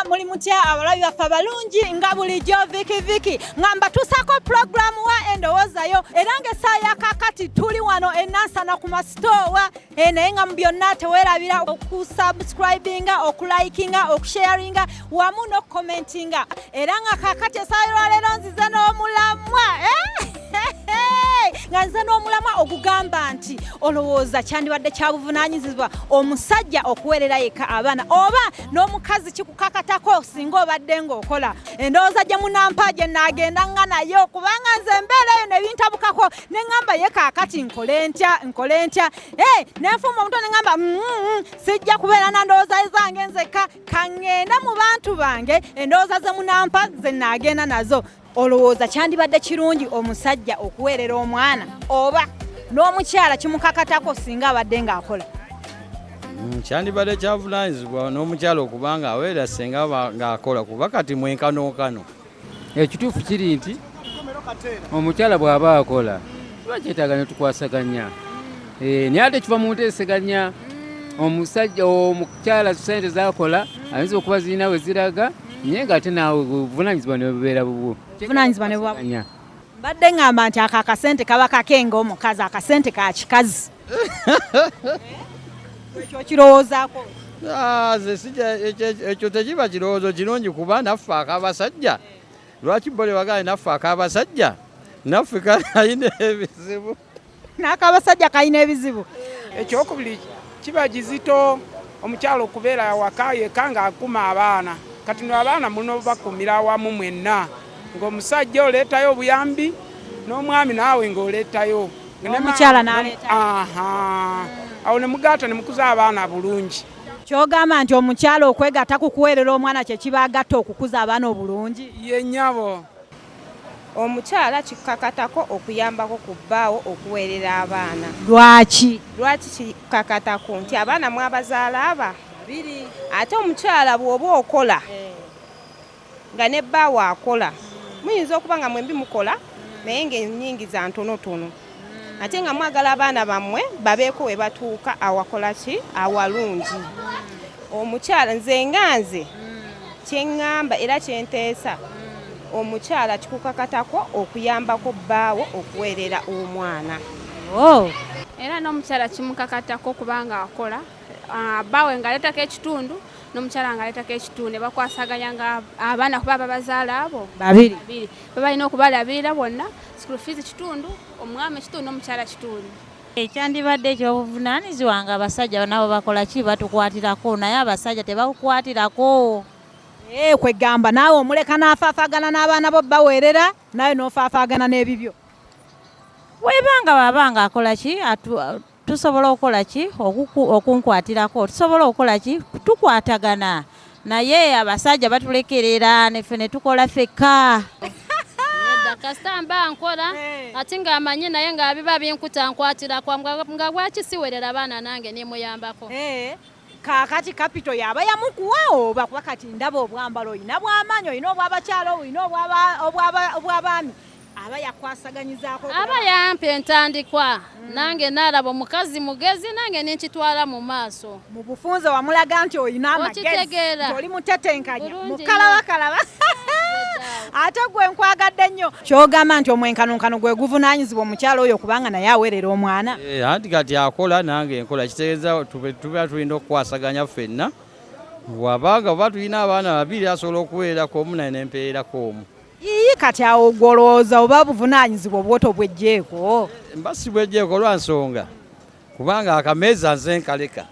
muli mutya abalabi baffe abalungi nga bulijjo Viki ngamba tusako programu wa endowoozayo era ng'essaawa ya kaakati tuli wano enansana ku masitoowa naye nga mu byonna teweerabira okusubscribinga okulayikinga okusharinga wamu n'okukomentinga era nga kaakati essaawa lwaleero nzize n'omulamwa nga nze n'omulamwa ogugamba nti olowooza kyandibadde kya buvunaanyizibwa omusajja okuweerera yekka abaana oba n'omukazi kikukakatako singa obadde ng'okola endowooza gye munampa gye naagenda nga nayo kubanga nze embeera eyo ne bintabukako ne ŋŋamba ye kaakati nkole ntya nenfuma omuto ne ŋŋamba sijja kubeera na ndowooza zange nzekka kaŋŋenda mu bantu bange endowooza ze munampa ze naagenda nazo. Olowooza kyandibadde kirungi omusajja okuweerera omwana oba n'omukyala kimukakatako singa abadde ng'akola? Kyandibadde kyavunaanyizibwa n'omukyala okubanga aweerera singa ng'akola kuba kati mwenkanonkano. Ekituufu kiri nti omukyala bw'aba akola tuba kyetaaga ne tukwasaganya naye ate kiva mu nteeseganya. Omukyala sente z'akola ayinza okuba zirina we ziraga naye ng'ate naawe obuvunaanyizibwa ne bubeera bubwo. Mbadde ngamba nti ako akasente kaba kakenga omukazi akasente ka kikazi. Ekyo kirowoozaako? Ekyo tekiba kirowoozo kirungi kuba naffe ak'abasajja lwaki bole wagaye naffe ak'abasajja naffe kalina ebizibu. N'ak'abasajja kalina ebizibu. Ekyokubiri kiba kizito omukyalo okubeera awaka yekka ng'akuma abaana. Kati no abaana muno bakumira awamu mwenna ng'omusajja oleetayo obuyambi n'omwami naawe ng'oleetayo. Omukyala n'aleeta. Awo ne mugatta ne mukuza abaana bulungi. Ky'ogamba nti omukyala okwegatta ku kuweerera omwana kye kiba agatta okukuza abaana obulungi? Ye nnyabo. Omukyala kikakatako okuyambako ku bbaawo okuweerera abaana. Lwaki? Lwaki kikakatako? Nti abaana mwabazaala aba babiri. Ate omukyala bw'oba okola nga ne bbaawo akola muyinza okuba nga mwembi mukola naye ng'ennyingi za ntonotono ate nga mwagala abaana bammwe babeeko we batuuka awakola ki awalungi. Omukyala nze kyeŋŋamba era kyenteesa omukyala kikukakatako okuyambako bbaawo okuweerera omwana. Era n'omukyala kimukakatako kubanga akola bbaawe ng'aleetako ekitundu n'omukyala ng'aleetako ekitundu ne bakwasaganya nga abaana kuba babazaala abo babiri balina okubalabirira bonna school fees kitundu omwami kitundu n'omukyala kitundu. Ekyandibadde ekyobuvunaanyizibwa nga abasajja nabo bakola ki batukwatirako naye abasajja tebakukwatirako. Kwegamba naawe omuleka n'afaafaagana n'abaana bo baweerera nawe n'ofaafaagana n'ebibyo. Webanga babanga akola ki tusobola okukola ki okunkwatirako tusobola okukola ki tukwatagana naye abasajja batulekerera nefe ne tukola fekka. Kasita mba nkola ate ng'amanyi naye ng'abiba binkuta nkwatirako nga bwaki siweerera abaana nange nemuyambako. Kaakati kapito yaba yamukuwa oba kuba kati ndaba obwambalo oyina bw'amaanyi oyina obw'abakyala oyina obw'abaami aba yakwasaganyizaako. Aba yampa entandikwa nange naalaba omukazi mugezi nange nenkitwala mu maaso. Mu bufunze wamulaga nti oyina amagezi oli mutetenkanya mukalabakalaba. Ate gwe nkwagadde nnyo. Ky'ogamba nti omwenkanonkano gwe guvunaanyizibwa omukyala oyo kubanga naye aweerera omwana. Anti kati akola nange nkola kitegeeza tubeera tulina okukwasaganya ffenna wabanga oba tulina abaana babiri asobola okuweererako omu naye nempeererako omu. Kati awo gwolowooza oba buvunaanyizibwa obwoto bw'eggyeko? Mba si bw'eggyeko lwa nsonga kubanga akameeza nze nkaleka.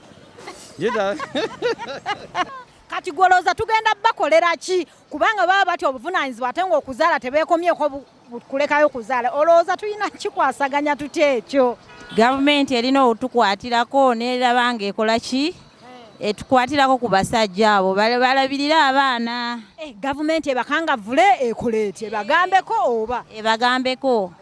Kati gwolowooza tugenda bakolera ki kubanga baba batya obuvunaanyizibwa ate ng'okuzaala tebeekomyeko kulekayo kuzaala. Olowooza tulina kikwasaganya tutya ekyo? Gavumenti erina otukwatirako neraba ng'ekola ki etukwatirako ku basajja abo balabirira abaana. Gavumenti ebakangavvule ekola etya ebagambeko oba? Ebagambeko